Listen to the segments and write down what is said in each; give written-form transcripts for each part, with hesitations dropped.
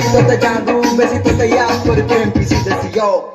besito te jandu, besito te ya, porque empecé de yo.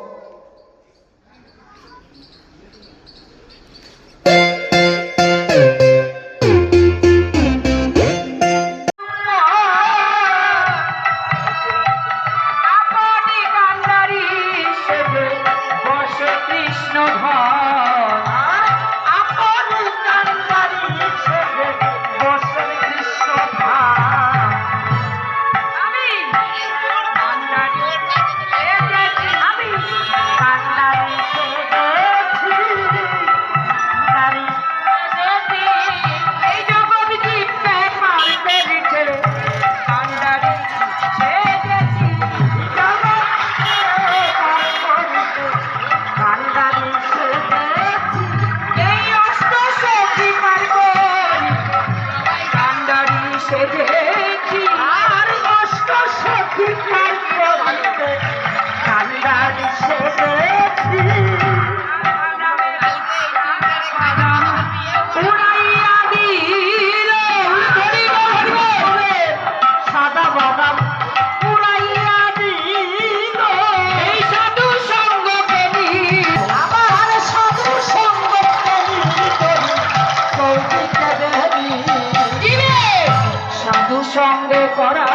সঙ্গে করা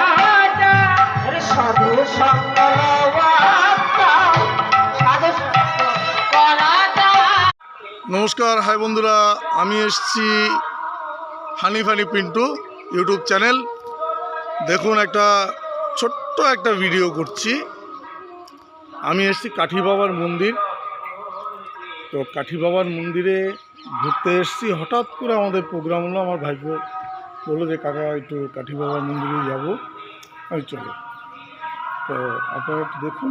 সাধু সঙ্গ নমস্কার, হাই বন্ধুরা, আমি এসেছি হানি ফানি পিন্টু ইউটিউব চ্যানেল। দেখুন, ছোট্ট একটা ভিডিও করছি। আমি এসেছি কাঠি বাবার মন্দির। তো কাঠি বাবার মন্দিরে ঘুরতে এসেছি। হঠাৎ করে আমাদের প্রোগ্রাম হলো, আমার ভাইপো বললো যে কাকা একটু কাঠি বাবার মন্দিরে যাব, আমি চলো। তো আপনারা একটু দেখুন।